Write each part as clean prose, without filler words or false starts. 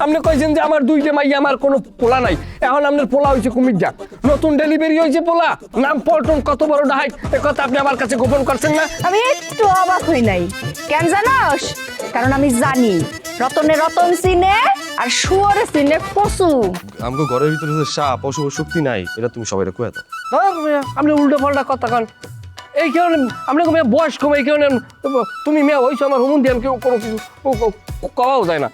আপনি কইছেন যে আমার দুইটা মাইয়া আমার কোনো পোলা নাই, এখন আপনার পোলা হয়েছে কুমির ডাক, নতুন ডেলিভারি হয়েছে পোলা, নাম পল্টন, কত বড় ডাহাই, এ কথা আপনি আমার কাছে গোপন করছেন না? আমি একটু অবাক হই নাই। কেন জানোস? কারণ আমি জানি রতনে রতন চিনে আর শুয়োরে চিনে পশু। আমাকে ঘরের ভিতরে যে সাপ অশুভ শক্তি নাই, এটা তুমি সবাই কয়ে দাও। আপনি উল্টো পাল্টা কথা কন। এই কারণে আপনাকে মেয়ে বয়স কম, এই কারণে তুমি মেয়ে হয়েছো আমার হুমুন দিয়ে কেউ কোনো কিছু কওয়াও যায় না।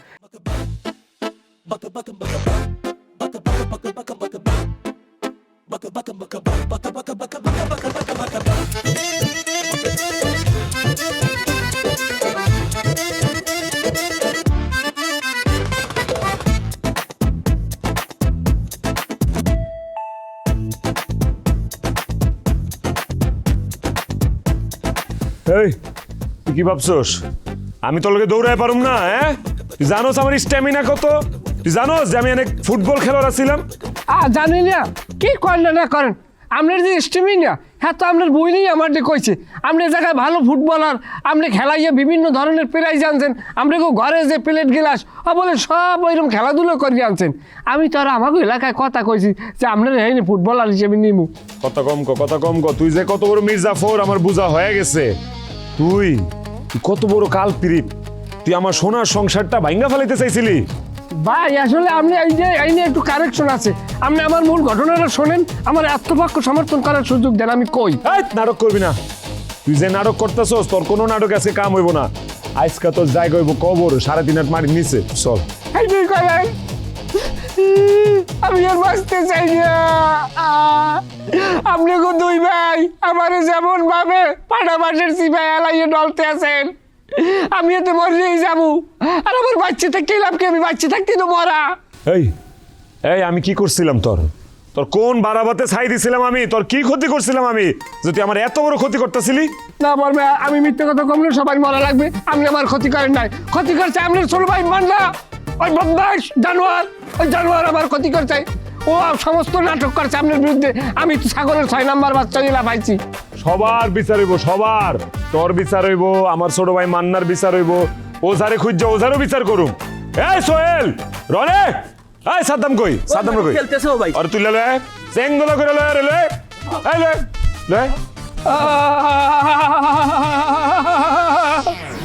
এই তুই কি ভাবছোস আমি তোর লগে দৌড়ায় পারুম না? হ্যাঁ, তুই জানোস আমার স্ট্যামিনা কত? তুই জানোস যে আমি অনেক ফুটবল খেলোয়াড় ছিলাম? জানি না কি করেন না করেন, আপনার যে স্টেমিনা হ্যাঁ তো আপনার বই নেই আমার যে কইছে আপনি জায়গায় ভালো ফুটবলার, আপনি খেলাইয়া বিভিন্ন ধরনের প্রাইজ আনছেন, আপনাকে ঘরে যে প্লেট গিলাস বলে সব ওইরকম খেলাধুলো করে আনছেন। আমি তো আর আমাকে এলাকায় কথা কইছি যে আপনার হয়নি ফুটবলার হিসেবে নিমু। কথা কম ক, তুই যে কত বড় মির্জাফর আমার বোঝা হয়ে গেছে। তুই কত বড় কালপিরিত, তুই আমার সোনার সংসারটা ভাঙ্গা ফেলাইতে চাইছিলি। ভাই আসলে আপনি এই নিয়ে একটু কারেকশন আছে, আপনি আমার মূল ঘটনাটা শোনেন, আমার আত্মপক্ষ সমর্থন করার সুযোগ দেন, আমি কই। নাটক করবি না, তুই যে নাটক করতেছস তোর কোনো নাটক আজকে কাম হইব না। আজকে তোর জায়গা হইব কবর 3.5 হাত মাটির নিচে। চল। আমি আর বাঁচতে চাই না। আপনি গো দুই ভাই আমার যেমন ভাবে পাটা বাসের সিপাই এলাইয়ে ডলতে আছেন, আমি এতে মরেই যাবো, আর আমার বাচ্চা থাকতে লাভ কি? আমি বাচ্চা থাকতে তো মরা। এই এই আমি কি করছিলাম? তোর কোন বারাবাতে ছাই দিছিলাম আমি? তোর কি ক্ষতি করছিলাম আমি যে তুই আমার এত বড় ক্ষতি করতেছিলি? না বলবে আমি মিথ্যে কথা কমলে সবাই মরা লাগবে, আপনি আমার ক্ষতি করেন নাই। ক্ষতি করছে আপনার ছোট ভাই মানলা, ওই বদমাইশ জানোয়ার, ওই জানোয়ার আমার ক্ষতি করছে, ও সমস্ত নাটক করছে আপনার বিরুদ্ধে। আমি তো ছাগলের 6 নাম্বার বাচ্চা দিলা পাইছি। সবার বিচার হইব, সবার। তোর বিচার হইব, আমার ছোট ভাই মান্নার বিচার হইব, ওঝারে খুঁজছে ওঝারও বিচার করুম। এই সোহেল, রনে, এই সাদ্দাম কই? সাদ্দাম কই? খেলতেছো ভাই? আর তুই লে চেংদোলা করে লে রে, লে এই লে লে।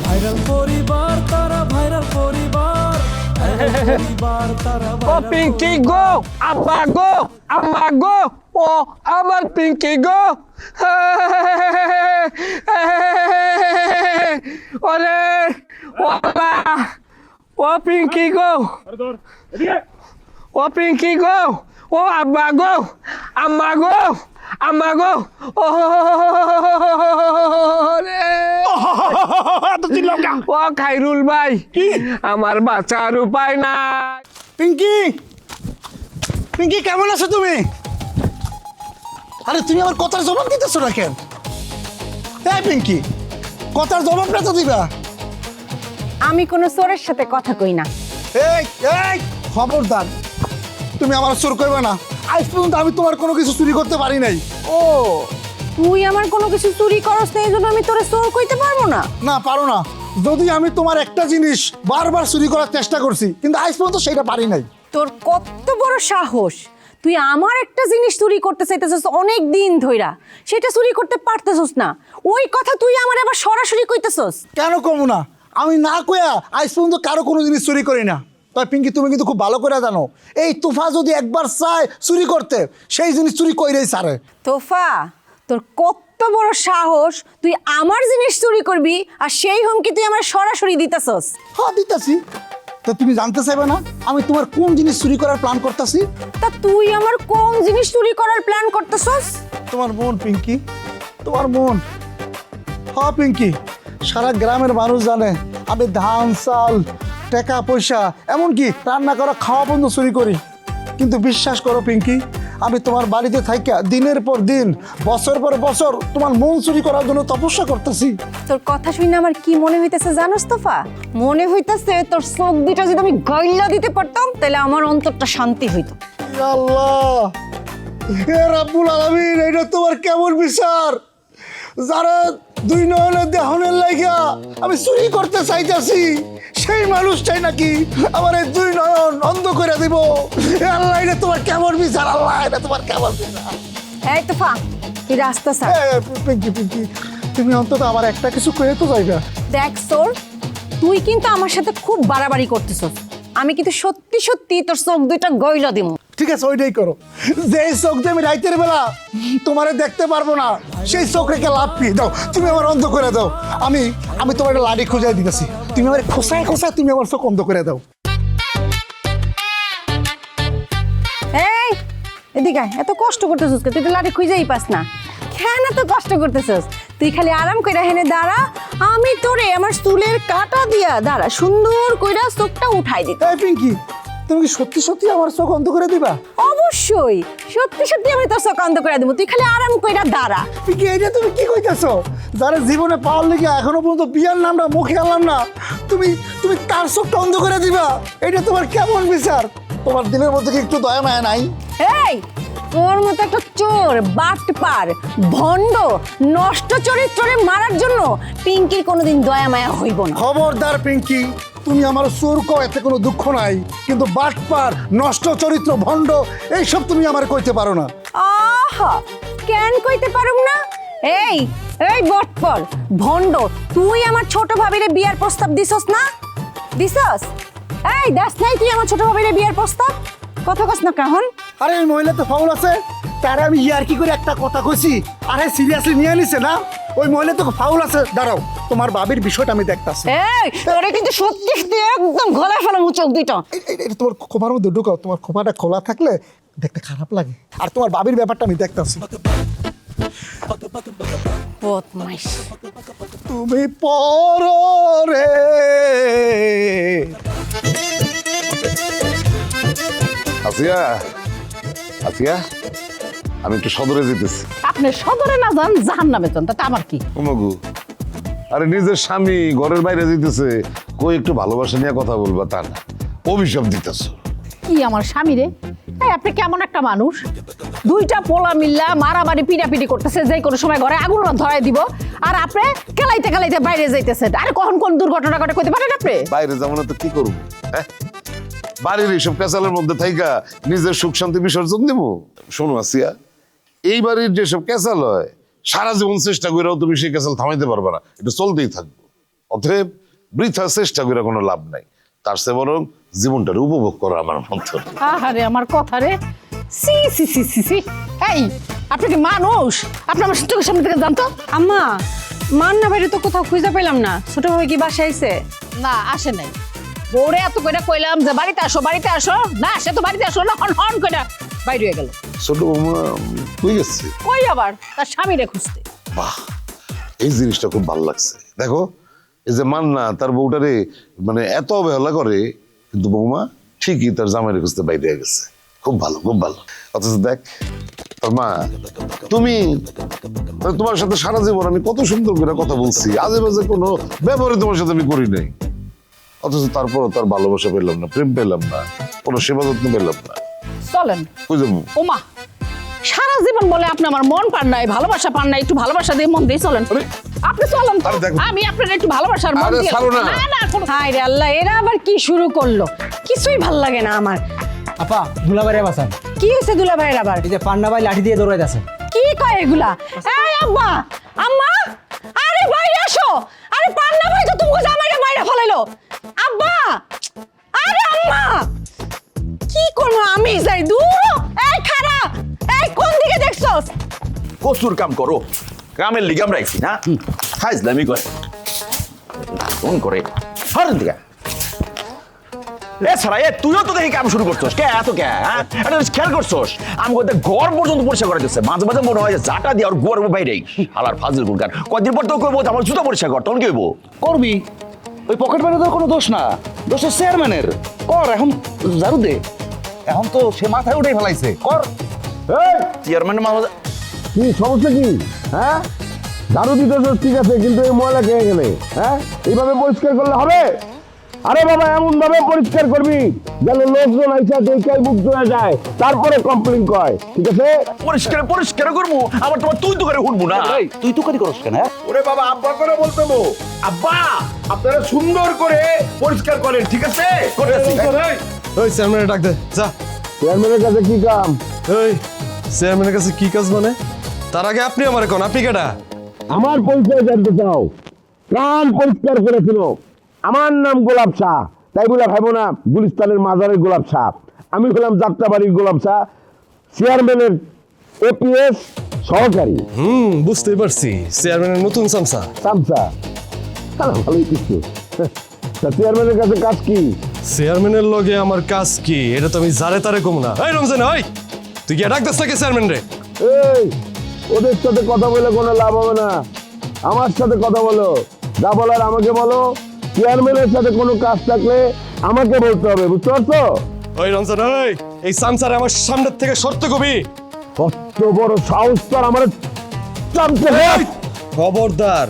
ভাইরাল পরিবার তারা, ভাইরাল পরিবার, পরিবার তারা। ও পিঙ্কি গো, আব্বা গো, আম্মা গো, ও আমার পিঙ্কি গো, ওরে ও আব্বা, ও পিঙ্কি গো, ও পিঙ্কি গো, ও আব্বা গো, আম্মা গো, আম্মা গো, ও রে ও খাইরুল ভাই, আমার বাঁচার উপায় নাই। পিঙ্কি, পিঙ্কি কেমন আছো তুমি? আরে তুমি আমার কথার জবাব দিতেছো না কেন? এই পিঙ্কি, কথার জবাবটা তো দিবা। আমি কোনো চোরের সাথে কথা কই না। এই এই খবরদার, তুমি আমার চোর করবে না। আজ পর্যন্ত আমি তোমার কোনো কিছু চুরি করতে পারি নাই। ও তুই আমার কোনো কিছু চুরি করস না, এই জন্য আমি তোরে চোর কইতে পারবো না? না পারো না। যদি আমি তোমার একটা জিনিস বারবার চুরি করার চেষ্টা করছি, কিন্তু আজ পর্যন্ত সেটা পারি নাই। তোর কত বড় সাহস, তুই আমার একটা জিনিস চুরি করতে চাইতেছস অনেক দিন ধইরা, সেটা চুরি করতে পারতেছস না, ওই কথা তুই আমার আবার সরাসরি কইতেছস? কেন কমু না? আমি না কয়া আজ পর্যন্ত কারো কোনো জিনিস চুরি করি না। তবে পিঙ্কি তুমি কিন্তু খুব ভালো করে জানো, এই তুফা যদি একবার চায় চুরি করতে, সেই জিনিস চুরি কইরেই ছাড়ে। তোফা, তোর কত বড় সাহস, তুই আমার জিনিস চুরি করবি আর সেই হুমকি তুই আমার সরাসরি দিতেছস? হ্যাঁ দিতেছি। তো তুমি জানতে চাইবে না আমি তোমার কোন জিনিস চুরি করার প্ল্যান করতেছি? তা তুই আমার কোন জিনিস চুরি করার প্ল্যান করতেছস? তোমার মন পিঙ্কি, তোমার মন। হ্যাঁ পিঙ্কি, সারা গ্রামের মানুষ জানে আমি ধান চাল টাকা পয়সা এমনকি রান্না করা খাওয়া পর্যন্ত চুরি করি। কিন্তু বিশ্বাস করো পিঙ্কি, আমি তোমার বাড়িতে থাইকা দিনের পর দিন বছর পর বছর তোমার মন চুরি করার জন্য তপস্যা করতেছি। তোর কথা শুনে আমার কি মনে হইতেছে জানোস তোফা? মনে হইতেছে তোর চোখ দুটা যদি আমি গাইলা দিতে পারতাম তাহলে আমার অন্তরটা শান্তি হইতো। ইয়া আল্লাহ, হে রাব্বুল আলামিন, এটা তোমার কেমন বিচার? যারা দুই নয়নের দেহনের লাইগা আমি চুরি করতে চাইতেছি, সেই মানুষটাই নাকি আমার এই দুই নয়ন অন্ধ করে দিব। এ আল্লাহ, এটা তোমার কেমন বিচার? আল্লাহ, এটা তোমার কেমন বিচার? এই তোফা, তুই রাস্তা ছাড়। পিঙ্কি পিঙ্কি, তুমি অন্তত আমার একটা কিছু কয়ে তো যাইবা। দেখ সোর, তুই কিন্তু আমার সাথে খুব বাড়াবাড়ি করতেছস। আমি কিন্তু সত্যি সত্যি তোর চোখ দুইটা গইলা দিমু। ঠিক আছে, ওইটাই করো। যে চোখ দিয়ে আমি রাইতের বেলা তোমারে দেখতে পারবো না, সেই চোখ রেখে লাভ কি? দাও, তুমি আমার অন্ধ করে দাও। আমি আমি তোমার একটা লাঠি খুঁজাই দিতেছি, তুমি আমার খোসায় খোসায় তুমি আমার চোখ অন্ধ করে দাও। এই এদিকে আয়, এত কষ্ট করতেছস তুই তো লাঠি খুঁজেই পাস না। কেন এত কষ্ট করতেছস? তুই খালি আরাম কইরা হেনে দাঁড়া, আমি তোরে আমার চুলের কাটা দিয়া দাঁড়া সুন্দর কইরা চোখটা উঠাই দিত। এই পিঙ্কি, তুমি কি সত্যি সত্যি আমার চোখ অন্ধ করে দিবা? অবশ্যই, সত্যি সত্যি আমি তোর চোখ অন্ধ করে দিব, তুই খালি আরাম কইরা দাঁড়া। পিঙ্কি, এটা তুমি কি কইতাছো? যারা জীবনে পাওয়ার লেগে এখনো পর্যন্ত বিয়ার নামটা মুখে আনলাম না, তুমি তুমি তার চোখটা অন্ধ করে দিবা? এটা তোমার কেমন বিচার? তোমার দিনের মধ্যে কি একটু দয়া মায়া নাই? এই তোর মতো একটা চোর, বাটপার, ভণ্ড, নষ্ট চরিত্রে মারার জন্য পিঙ্কির কোনোদিন দয়া মায়া হইব না। খবরদার পিঙ্কি, তুমি আমার চোর কও, এতে কোনো দুঃখ নাই, কিন্তু বাটপার, নষ্ট চরিত্র, ভণ্ড এইসব তুমি আমার কইতে পারো না। আহা, কেন কইতে পারুম না? এই এই বটপর, ভণ্ড, তুই আমার ছোট ভাবিরে বিয়ার প্রস্তাব দিছস না? দিছস? এই দাস নাই তুই আমার ছোট ভাবিরে বিয়ার প্রস্তাব? কথা কস না কেমন? আরে এই মহিলা তো ফাউল আছে, তারে আমি ইয়ার কি করে একটা কথা কইছি, আরে সিরিয়াসলি নিয়ে নিছে না? ওই মহিলা তো ফাউল আছে। দাঁড়াও, তোমার বাবির বিষয়টা আমি দেখতাছি। এই তোরে কিন্তু সত্যি সত্যি একদম গলায় ফেলাম চোখ দুইটা। এটা তোমার খোপার মধ্যে ঢুকাও, তোমার খোপাটা খোলা থাকলে দেখতে খারাপ লাগে। আর তোমার বাবির ব্যাপারটা আমি দেখতাছি। বদমাইশ। তুমি পরো রে। আসিয়া, আসিয়া, আমি একটু সদরে যেতেছি। আপনি সদরে না যান, জাহান্নামে যান, তাতে আমার কি? ওমাগু, আরে নিজের স্বামী ঘরের বাইরে যেতেছে, কই একটু ভালোবাসা নিয়ে কথা বলবা তা না, অভিশাপ দিতেছ। কি আমার স্বামী রে? এই আপনি কেমন একটা মানুষ? দুইটা পোলা মিল্লা মারামারি পিটাপিটি করতেছে, যে কোনো সময় ঘরে আগুন ধরায় দিব, আর আপনি খেলাইতে খেলাইতে বাইরে যাইতেছেন। আরে কখন কোন দুর্ঘটনা ঘটে কইতে পারেন আপনি? বাইরে যাবো না তো কি করবো? হ্যাঁ, বাড়ির এইসব পেঁচালের মধ্যে থাইকা নিজের সুখ শান্তি বিসর্জন দিব? শোনো আসিয়া, এই বাড়ির যেসব ক্যাসাল হয়, সারা জীবন চেষ্টা করেও তুমি সেই ক্যাসাল থামাইতে পারবে না, এটা চলতেই থাকবো। অতএব বৃথা চেষ্টা করে কোনো লাভ নাই, তার চেয়ে বরং জীবনটার উপভোগ করো আমার মন্ত্র। আহারে আমার কথা রে, সি সি সি সি সি। এই আপনি কি মানুষ? আপনি আমার চোখের সামনে থেকে জানতো? আম্মা, মান্না বাইরে তো কোথাও খুঁজে পেলাম না। ছোট ভাই কি বাসায় আইছে? না, আসে নাই। বউরে এত কইরা কইলাম যে বাড়িতে আসো, বাড়িতে আসো, না সে তো বাড়িতে আসো না, হন হন কইরা বাইরে হয়ে গেল। ছোট বৌমা কই গেছে? কই আবার তার স্বামীরে খুঁজতে। বাহ, এই জিনিসটা খুব ভালো লাগছে। দেখো, এই যে মান্না তার বউটারে মানে এত অবহেলা করে, কিন্তু বৌমা ঠিকই তার জামাইরে খুঁজতে বাইরে হয়ে গেছে। খুব ভালো, খুব ভালো। অথচ দেখ তোর মা, তুমি মানে তোমার সাথে সারা জীবন আমি কত সুন্দর করে কথা বলছি, আজে বাজে কোনো ব্যবহারই তোমার সাথে আমি করি নাই, অথচ তারপরও তার ভালোবাসা পেলাম না, প্রেম পেলাম না, কোনো সেবা যত্ন পেলাম না। চলেন। কই যাবো? ওমা, সারা জীবন বলে আপনি আমার মন পান নাই, ভালোবাসা পান নাই, একটু ভালোবাসা দিয়ে মন দিয়ে চলেন। আরে, আপনি চলেন তো, আরে দেখো। আমি আপনার একটু ভালোবাসার মন আরে দিয়ে। ছাড়ো না। না না, কোনো- হায় রে আল্লাহ, এরা আবার কি শুরু করলো? কিছুই ভাল লাগে না আমার। আপা দুলাভাইরে বাঁচান। কি হয়েছে দুলা ভাইয়ের আবার? এই যে পান্না ভাই লাঠি দিয়ে দৌড়াইতেছে। কি কয় এগুলা? এই আব্বা, আম্মা, আরে বাইরে আসো। আরে পান্না ভাই তো তুমি জামাইরে মাইরা ফেলাইলো। আব্বা, আরে আম্মা, কি করবো আমি? যাই দূর। এই খারা, এই কোন দিকে দেখছস? কসুর কাম করো, কামের লিগে আমরা আইছি না, হাইজলামি করে ফোন করে হর দিকে। এ ছাড়া এ তুইও তো দেখি কাম শুরু করছস, কে এত কে? হ্যাঁ, এটা খেয়াল করছস আমাদের ঘর পর্যন্ত পরিষ্কার করে দিচ্ছে, মাঝে মাঝে মনে হয় যে জাটা দিয়ে আর গোয়ার বাইরেই হালার ফাজিল গুলকার। কয়দিন পর তো কইবো আমার জুতা পরিষ্কার কর, তখন কি হইব? করবি, ওই পকেট মারে তোর কোনো দোষ না, দোষ হচ্ছে চেয়ারম্যানের। কর এখন, ঝাড়ু দে। এখন তো সে মাথায় উঠেই ফেলাইছে, কর। চেয়ারম্যান মাঝে কি সমস্যা কি? হ্যাঁ, ঝাড়ু দিতেছ ঠিক আছে, কিন্তু এই ময়লা খেয়ে গেলে হ্যাঁ এইভাবে পরিষ্কার করলে হবে? আরে বাবা এমন ভাবে পরিষ্কার করবি যেন লোকজন আইসা দেখাই মুগ্ধ হয়ে যায়, তারপরে কমপ্লেন কয়, ঠিক আছে? পরিষ্কার পরিষ্কার করবো, আবার তোমার তুই তো করে উঠবো না। তুই তো কারি করস কেন? ওরে বাবা আব্বা করে বলতে বো, আব্বা আপনারা সুন্দর করে পরিষ্কার করেন, ঠিক আছে? ওই চেয়ারম্যানের ডাক দে যা। চেয়ারম্যানের কাছে কি কাম? ওই চেয়ারম্যানের কাছে কি কাজ মানে? তার আগে আপনি আমারে কোন, আপনি কেডা? আমার পরিচয় জানতে চাও? কান পরিষ্কার করেছিল, আমার নাম গোলাপ শাহ, তাই বলে ভাইবো না গুলিস্তানের মাজারের গোলাপ শাহ। আমি হলাম যাত্রাবাড়ির গোলাপ শাহ, চেয়ারম্যানের এপিএস সহকারী। বুঝতেই পারছি, চেয়ারম্যানের নতুন চামচা। চামচা ভালোই কিছু। তা চেয়ারম্যানের কাছে কাজ কি? চেয়ারম্যানের লগে আমার কাজ কি এটা তো আমি জারে তারে কম না। এই রমজান, ওই তুই কি ডাক দিস নাকি চেয়ারম্যান রে? এই ওদের সাথে কথা বলে কোনো লাভ হবে না, আমার সাথে কথা বলো, যা বলার আমাকে বলো। চেয়ারম্যানের সাথে কোনো কাজ থাকলে আমাকে বলতে হবে, বুঝতে পারছো? ওই রমজান, ওই এই চামচারে আমার সামনের থেকে সরতে কবি। কত বড় সাহস তোর আমার চামচা! খবরদার,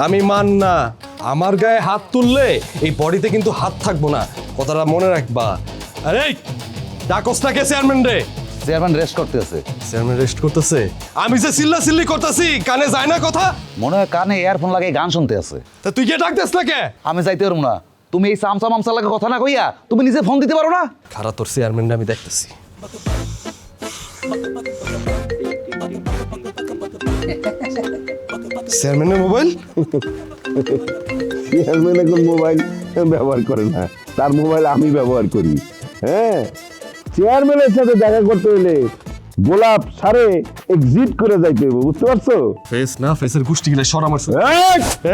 আমি মান না, আমার গায়ে হাত তুললে এই বডিতে কিন্তু হাত থাকবো না, কথাটা মনে রাখবা। আরে ডাকস না কে চেয়ারম্যান রে? চেয়ারম্যান রেস্ট করতে আছে। চেয়ারম্যান রেস্ট করতেছে? আমি যে চিল্লা চিল্লি করতেছি কানে যায় না কথা? মনে হয় কানে ইয়ারফোন লাগিয়ে গান শুনতে আছে। তা তুই কে ডাক দিস না কে? আমি যাইতে পারবো না, তুমি এই চামচা মামচা লাগে কথা না কইয়া তুমি নিজে ফোন দিতে পারো না? খারাপ, তোর চেয়ারম্যানটা আমি দেখতেছি। চেয়ারম্যানের মোবাইল? চেয়ারম্যান এখন মোবাইল ব্যবহার করে না, তার মোবাইল আমি ব্যবহার করি। হ্যাঁ, চেয়ারম্যানের সাথে দেখা করতে হলে গোলাপ সারে এক্সিট করে যাইতে হবে, বুঝতে পারছো? ফেস না, ফেসের গুষ্টি গিলে সর আমার সাথে।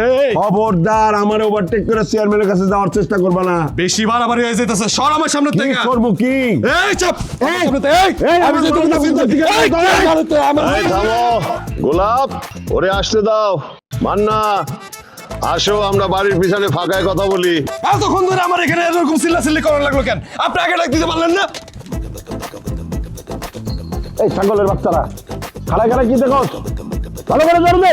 এই, খবরদার আমার ওভারটেক করে চেয়ারম্যানের কাছে যাওয়ার চেষ্টা করবা না। বেশি বাড়াবাড়ি হয়ে যাইতেছে, সর আমার সামনে কি থেকে। করবো কি? এই চাপ, আমি যে তোমার চিন্তা থেকে থামো গোলাপ, ওরে আসতে দাও। মান্না আসো, আমরা বাড়ির পিছনে ফাঁকায় কথা বলি। এতক্ষণ ধরে আমার এখানে এরকম চিল্লাচিল্লি করার লাগলো কেন? আপনি আগে ডাক দিতে পারলেন না? এই ছাগলের বাচ্চারা খাড়ায় খাড়ায় কি দেখো? ভালো করে ঝাড়ু দে।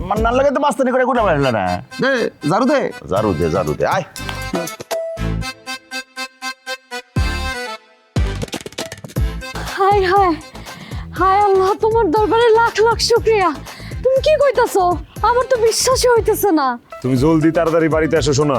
মান্নার লাগে তো মাস্তানি করে কোটা পারল না। দে ঝাড়ু দে, ঝাড়ু দে, ঝাড়ু দে, আয়। হায় হায় হায় আল্লাহ, তোমার দরবারে লাখ লাখ শুকরিয়া। তুমি কি কইতাছো? আমার তো বিশ্বাসই হইতেছে না। তুমি জলদি তাড়াতাড়ি বাড়িতে এসো শোনা,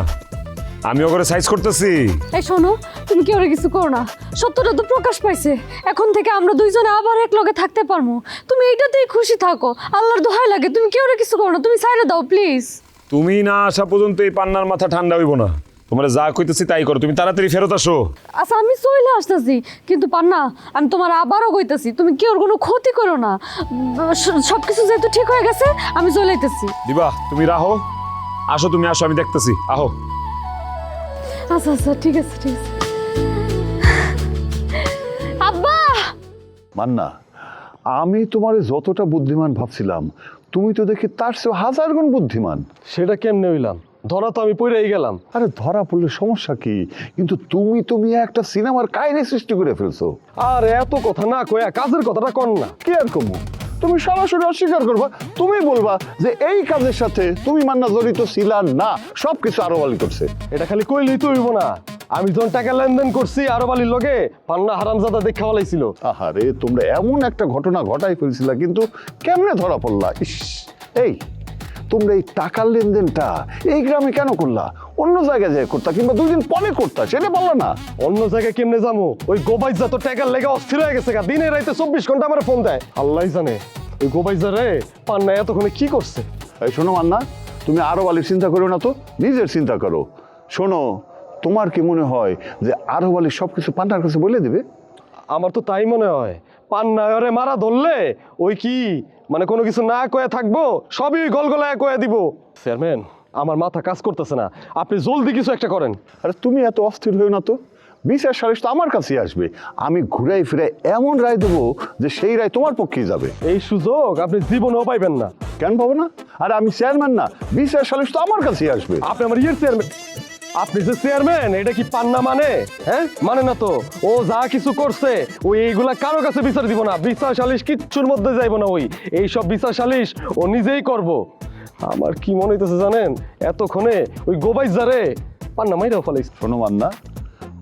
আমি ওকে সাইজ করতেছি। এই শোনো, তুমি কি ওরে কিছু করো না, সত্যটা তো প্রকাশ পাইছে। এখন থেকে আমরা দুইজনে আবার এক লগে থাকতে পারবো। তুমি এইটাতেই খুশি থাকো, আল্লাহর দোহাই লাগে। তুমি কি ওরে কিছু করো না, তুমি সাইডে দাও প্লিজ। তুমি না আসা পর্যন্ত এই পান্নার মাথা ঠান্ডা হইব না। তোমরা যা কইতেছি তাই করো, তুমি তাড়াতাড়ি ফেরত আসো। আচ্ছা আমি চলে আসতেছি, কিন্তু পান্না আমি তোমার আবারও কইতাছি, তুমি কি ওর কোনো ক্ষতি করো না। সবকিছু যেহেতু ঠিক হয়ে গেছে, আমি চলে আইতেছি। দিবা তুমি রাহো, আসো তুমি আসো, আমি দেখতেছি, আহো। আচ্ছা আচ্ছা ঠিক আছে ঠিক আছে। আব্বা! মান্না, আমি তোমার যতটা বুদ্ধিমান ভাবছিলাম, তুমি তো দেখি তার চেয়ে হাজার গুণ বুদ্ধিমান। সেটা কেমনে হইলাম? ধরা তো আমি পড়েই গেলাম। আরে ধরা পড়লে সমস্যা কি? কিন্তু তুমি একটা সিনেমার কাহিনী সৃষ্টি করে ফেলছো। আর এত কথা না কয়া কাজের কথাটা কর না। কি আর কমু? তুমি সরাসরি অস্বীকার করবা, তুমি বলবা যে এই কাজের সাথে তুমি মান্না জড়িত ছিলা না, সবকিছু আরো বালি করছে। এটা খালি কইলেই তো হইব না। আমি যখন টাকা লেনদেন করছি আরো বালির লগে, পান্না হারামজাদা দেখা বলাইছিল। আহারে, তোমরা এমন একটা ঘটনা ঘটাই ফেলছিলা, কিন্তু কেমনে ধরা পড়লা? ইস, এই তোমরা এই টাকার লেনদেনটা এই গ্রামে কেন করলা? অন্য জায়গায় যায় করতা, কিংবা 2 দিন পরে করতা, সেটা বললা না। অন্য জায়গায় কেমনে যাবো? ওই গোবাইজা তো টাকার লেগে অস্থির হয়ে গেছে, দিনে রাইতে 24 ঘন্টা আমার ফোন দেয়। আল্লাহ জানে ওই গোবাইজা রে পান্না এতক্ষণে কি করছে। এই শোনো মান্না, তুমি আরো বালির চিন্তা করো না তো, নিজের চিন্তা করো। শোনো, তোমার কি মনে হয় যে আরো বালির সবকিছু পান্নার কাছে বলে দিবে? আমার তো তাই মনে হয়। পান্না ওরে মারা ধরলে ওই কি মানে কোনো কিছু না কয়ে থাকবো, সবই গলগলায় কয়ে দিব। চেয়ারম্যান, আমার মাথা কাজ করতেছে না, আপনি জলদি কিছু একটা করেন। আরে তুমি এত অস্থির হয়ে না তো, বিচার সালিশ তো আমার কাছেই আসবে। আমি ঘুরাই ফিরাই এমন রায় দেবো যে সেই রায় তোমার পক্ষেই যাবে। এই সুযোগ আপনি জীবনেও পাইবেন না। কেন পাবো না? আরে আমি চেয়ারম্যান না, বিচার সালিশ তো আমার কাছেই আসবে। আপনি আমার চেয়ারম্যান। আপনি যে চেয়ারম্যান, এটা কি পান্না মানে? হ্যাঁ, মানে না তো। ও যা কিছু করছে ওই এইগুলা কারো কাছে বিচার দিব না, বিচার সালিশ কিচ্ছুর মধ্যে যাইব না। ওই এইসব বিচার সালিশ ও নিজেই করব। আমার কি মনে হইতেছে জানেন, এতক্ষণে ওই গোবাইজারে পান্না মাইরাও ফেলাইছে। শোনো মান্না,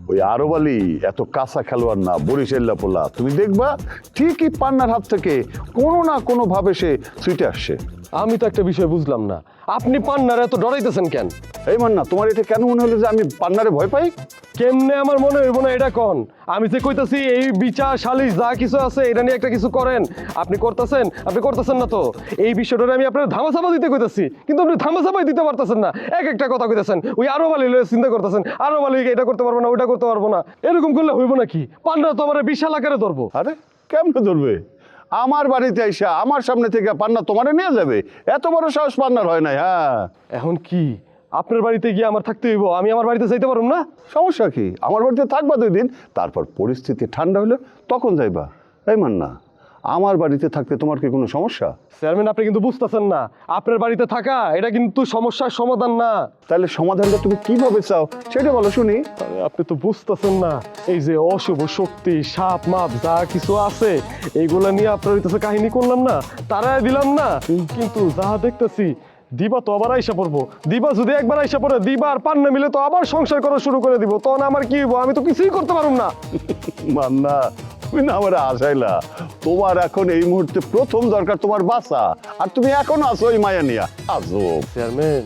ওই আরব আলী এত কাঁচা খেলোয়াড় না, বরিশাল্লা পোলা। তুমি দেখবা ঠিকই পান্নার হাত থেকে কোনো না কোনো ভাবে সে ছুটে আসছে। আমি তো একটা বিষয় বুঝলাম না, আপনি পান্নারে এত ডরাইতেছেন কেন? এই মান্না, তোমার এটা কেন মনে হলো যে আমি পান্নারে ভয় পাই? কেমনে আমার মনে হইব না এটা কন? আমি যে কইতাছি এই বিচার সালিশ যা কিছু আছে এটা নিয়ে একটা কিছু করেন, আপনি করতেছেন? আপনি করতেছেন না তো। এই বিষয়টা আমি আপনার ধামাচাপা দিতে কইতাছি, কিন্তু আপনি ধামাচাপাই দিতে পারতেছেন না। এক একটা কথা কইতাছেন, ওই আরব আলী লয়ে চিন্তা করতেছেন, আরব আলী এটা করতে পারবো না, ওইটা করতে পারবো না। এরকম করলে হইব নাকি? পান্না তো আমার বিশাল আকারে ধরবো। আরে কেমনে ধরবে? আমার বাড়িতে আইসা আমার সামনে থেকে পান্না তোমারে নিয়ে যাবে? এত বড় সাহস পান্নার হয় নাই। হ্যাঁ, এখন কি আপনার বাড়িতে গিয়ে আমার থাকতে হইব? আমি আমার বাড়িতে যাইতে পারবো না? সমস্যা কি? আমার বাড়িতে থাকবা 2 দিন, তারপর পরিস্থিতি ঠান্ডা হলে তখন যাইবা। এই মান্না, আমার বাড়িতে থাকতে তোমার কি কোনো সমস্যা? চেয়ারম্যান, আপনি কিন্তু বুঝতেছেন না, আপনার বাড়িতে থাকা এটা কিন্তু সমস্যার সমাধান না। তাহলে সমাধানটা তুমি কিভাবে চাও সেটা বলো শুনি। আরে আপনি তো বুঝতেছেন না, এই যে অশুভ শক্তি, সাপ মাপ যা কিছু আছে এইগুলা নিয়ে আপনার হইতেছে কাহিনী করলাম না, তারাই দিলাম না, কিন্তু যা দেখতেছি দিবা তো আবার আইসা পড়বো। দিবা যদি একবার আইসা পড়ে, দিবা আর পান্না মিলে তো আবার সংসার করা শুরু করে দিব। তখন আমার কি হইব? আমি তো কিছুই করতে পারুম না। মান্না, তুমি না আমার আসাইলা। তোমার এখন এই মুহূর্তে প্রথম দরকার তোমার বাঁচা, আর তুমি এখন আছো ওই মায়া নিয়া। আজব। চেয়ারম্যান,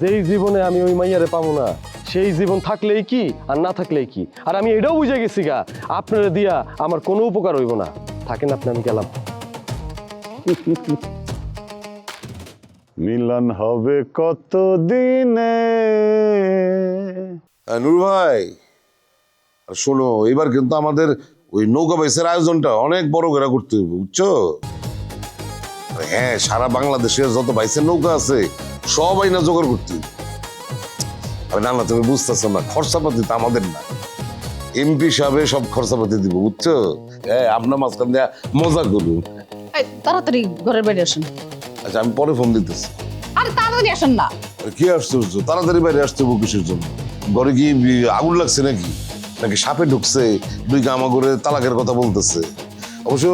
যেই জীবনে আমি ওই মাইয়ারে পাবো না, সেই জীবন থাকলেই কি আর না থাকলেই কি। আর আমি এটাও বুঝে গেছি গা, আপনারা দিয়া আমার কোনো উপকার হইব না। থাকেন আপনি, আমি গেলাম। মিলন হবে কত দিনে। নূর ভাই, আর শোনো, এবার কিন্তু আমাদের ওই নৌকা বাইসের আয়োজনটা অনেক বড় করে করতে হবে, বুঝছো? আরে হ্যাঁ, সারা বাংলাদেশের যত বাইসের নৌকা আছে সবাই না জোগাড় করতে হবে। আরে না না, তুমি বুঝতেছো না, খরচাপাতি তো আমাদের না, এমপি সাহেব সব খরচাপাতি দিব, বুঝছো? হ্যাঁ, আপনার মাঝখান দিয়ে মজা করুন। এই, তাড়াতাড়ি ঘরের বাইরে আসেন। আচ্ছা, আমি পরে ফোন দিতেছি। আরে তাড়াতাড়ি আসেন না। কি আশ্চর্য, তাড়াতাড়ি বাইরে আসতে হবে কিসের জন্য? ঘরে কি আগুন লাগছে নাকি? নাকি সাপে ঢুকছে? 2 গামা করে তালাকের কথা বলতেছে। অবশ্য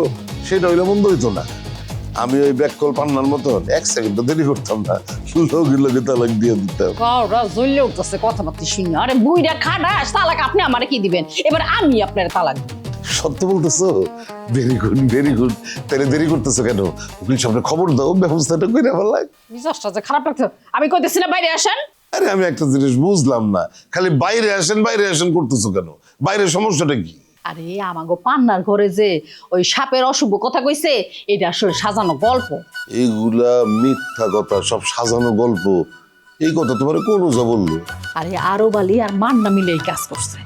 সেটা হইলে মন্দ হইতো না, আমি ওই ব্যাককল পান্নার মতন 1 সেকেন্ডও দেরি করতাম না, লোকে লোকে তালাক দিয়ে দিতাম। কাউরা জ্বলে উঠতেছে কথাবার্তা শুনে। আরে বুইরা খাটাস, তালাক আপনি আমারে কি দিবেন? এবার আমি আপনার তালাক দিব। সত্য বলতেছো? Very good, very good. তাহলে দেরি করতেছো কেন? উকিল সামনে খবর দাও, ব্যবস্থাটা করে ফেলাই। মিজাজটা যে খারাপ লাগছে। আমি কইতেছি না বাইরে আসেন। আরে আমি একটা জিনিস বুঝলাম না, খালি বাইরে আসেন করতেছো কেন? বাইরে সমস্যাটা কি? আরে আমাগো পান্নার ঘরে যে ওই সাপের অশুভ কথা কইছে, এটা আসলে সাজানো গল্প। এইগুলা মিথ্যা কথা, সব সাজানো গল্প। এই কথা তোমার কোন যা বললো? আরে আরব আলী আর মান্না মিলে এই কাজ করছে।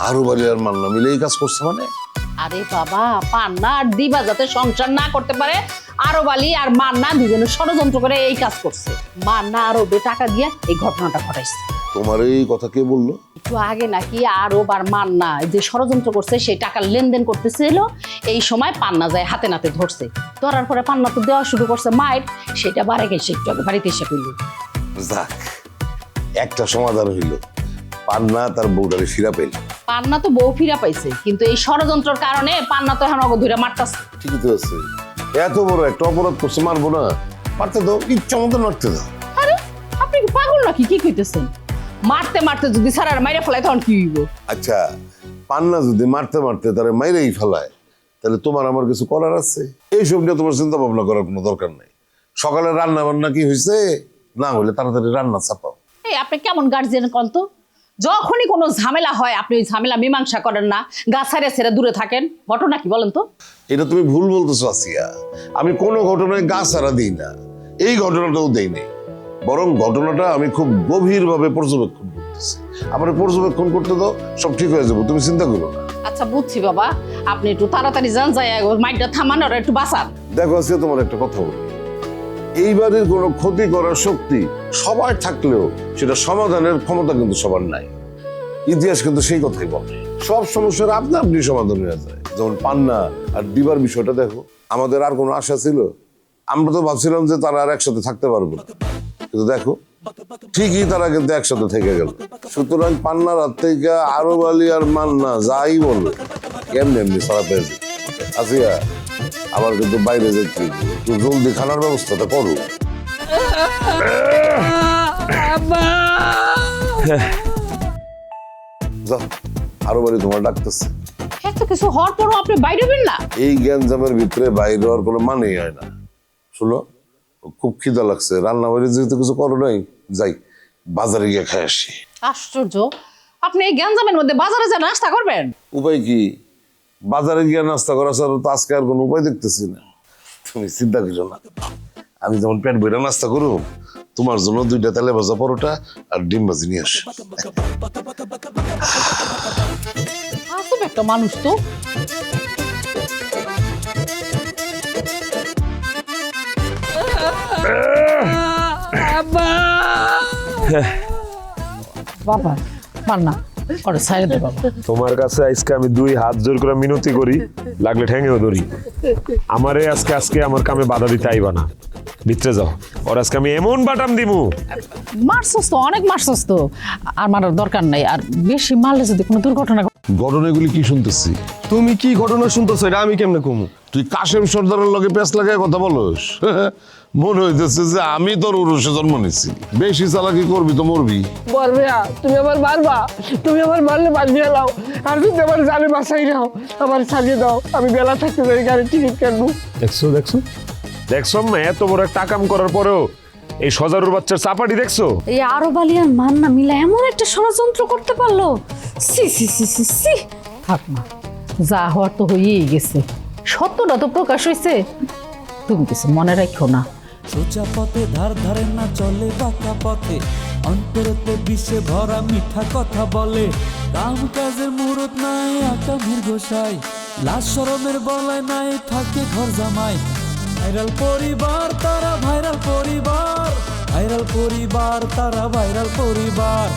আরো বাড়ি আর মান্না মিলে এই কাজ করছে মানে? আরে বাবা, পান্না আর দিবা যাতে সংসার না করতে পারে, আরব আলী আর মান্না দুজনে ষড়যন্ত্র করে এই কাজ করছে। মান্না আরবে টাকা দিয়ে এই ঘটনাটা ঘটাইছে। তোমার এই কথা কে বললো? একটু আগে নাকি আরব আর মান্না যে ষড়যন্ত্র করছে সেই টাকার লেনদেন করতেছিল, এই সময় পান্না যায় হাতে নাতে ধরছে। ধরার পরে পান্না তো দেওয়া শুরু করছে মায়ের, সেটা বারে গেছে একটু আগে বাড়িতে এসে কইল। যাক, একটা সমাধান হইল, পান্না তার বউটারে ফিরা পেল। পান্না তো বউ ফিরা পাইছে, কিন্তু এই ষড়যন্ত্রের কারণে পান্না তো এখন অগধুরা মারতাছে। ঠিকই তো আছে, এত বড় একটা অপরাধ করছে, মারবো না? মারতে দাও, ইচ্ছা মতন মারতে দাও। আরে আপনি কি পাগল নাকি? কি কইতেছেন? মারতে মারতে যদি সারার মাইরে ফেলায় তখন কি হইব? আচ্ছা, পান্না যদি মারতে মারতে তারা মাইরেই ফেলায়, তাহলে তোমার আমার কিছু করার আছে? এইসব নিয়ে তোমার চিন্তা ভাবনা করার কোনো দরকার নাই। সকালে রান্না বান্না কি হয়েছে না হলে তাড়াতাড়ি রান্না চাপাও। এই আপনি কেমন গার্জিয়ান কল তো? যখনই কোনো ঝামেলা হয় আপনি ওই ঝামেলা মীমাংসা করেন না, গা ছেড়ে ছেড়ে দূরে থাকেন। ঘটনা কি বলেন তো? এটা তুমি ভুল বলতেছো আসিয়া, আমি কোনো ঘটনায় গা ছাড়া দিই না, এই ঘটনাটাও দেই নেই। বরং ঘটনাটা আমি খুব গভীরভাবে পর্যবেক্ষণ করতেছি। আমার পর্যবেক্ষণ করতে দাও, সব ঠিক হয়ে যাবো, তুমি চিন্তা করো না। আচ্ছা বুঝছি বাবা, আপনি একটু তাড়াতাড়ি যান, যাই মাইকটা থামান আর একটু বাঁচান। দেখো আজকে তোমার একটা কথা বলি, এই বাড়ির কোনো ক্ষতি করার শক্তি সবার থাকলেও সেটা সমাধানের ক্ষমতা কিন্তু সবার নাই। ইতিহাস কিন্তু সেই কথাই বলে, সব সমস্যার আপনা আপনি সমাধান হয়ে যায়। যেমন পান্না আর দিবার বিষয়টা দেখো, আমাদের আর কোনো আশা ছিল? আমরা তো ভাবছিলাম যে তারা আর একসাথে থাকতে পারবে না, কিন্তু দেখো ঠিকই তারা কিন্তু একসাথে থেকে গেল। সুতরাং পান্নার হাত থেকে আরব আলী আর মান্না যাই বলবে এমনি এমনি সারা পেয়েছে। আসিয়া, আবার কিন্তু বাইরে যেতে, একটু জলদি খানার ব্যবস্থাটা করো। যাও আরো বাড়ি তোমার ডাকতেছে। এত কিছু হওয়ার পরও আপনি বাইরে হবেন না? এই গ্যাঞ্জামের ভিতরে বাইরে হওয়ার কোনো মানেই হয় না। শুনো, খুব খিদা লাগছে, রান্না বাড়ি যেহেতু কিছু করো নাই, যাই বাজারে গিয়ে খাই আসি। আশ্চর্য, আপনি এই গ্যাঞ্জামের মধ্যে বাজারে যা নাস্তা করবেন? উপায় কি, বাজারে গিয়ে নাস্তা করা ছাড়া তো আজকে আর কোনো উপায় দেখতেছি না। তুমি চিন্তা করো না, আমি যেমন পেট ভরে নাস্তা করু, তোমার জন্য 2টা তেলে ভাজা পরোটা আর ডিম ভাজি নিয়ে আসি। আসবে একটা মানুষ তো। বাবা মান্না ওরে ছাইড়ে দে বাবা। তোমার কাছে আজকে আমি 2 হাত জোর করে মিনতি করি, লাগলে ঠ্যাঙেও ধরি। আমারে আজকে আমার কামে বাধা দিতে আইবা না, ভিতরে যাও। ওর আজকে আমি এমন বাটাম দিমু। মারছস তো, অনেক মারছস তো, আর মারার দরকার নাই। আর বেশি মারলে যদি কোনো দুর্ঘটনা ঘটনাগুলি কি শুনতেছি? তুমি কি ঘটনা শুনতেছো এটা আমি কেমনে কমু? তুই কাশেম সর্দারের লগে পেঁচ লাগায় কথা বলস? মনে হইতেছে যে আমি তোর উরুষে জন্ম নিছি। বেশি চালাকি করবি তো মরবি। বরবেয়া তুমি আমার মারবা, তুমি আমার মারলে বাঁচবে এলাও, আর যদি আমার জানে বাসাই নাও, আমার ছাড়িয়ে দাও, আমি বেলা থাকতে পারি গাড়ির টিকিট কাটবো। দেখছো মা, এত বড় একটা কাম করার পরেও এই সজারুর বাচ্চার চাপাটি দেখছো? এই আরব আলী আর মান্না মিলা এমন একটা ষড়যন্ত্র করতে পারলো? সি সি সি সি সি। থাক না, যা হওয়ার তো হয়েই গেছে, সত্যটা তো প্রকাশ হয়েছে, তুমি কিছু মনে রাখো না। সোজা পথে ধার ধারে না চলে বাঁকা পথে, অন্তরতে বিষে ভরা মিঠা কথা বলে। কাম কাজের মুরত নাই আকামের গোসাই, লাশ শরমের বলায় নাই থাকে ঘর জামাই। ভাইরাল পরিবার তারা ভাইরাল পরিবার, ভাইরাল পরিবার তারা ভাইরাল পরিবার।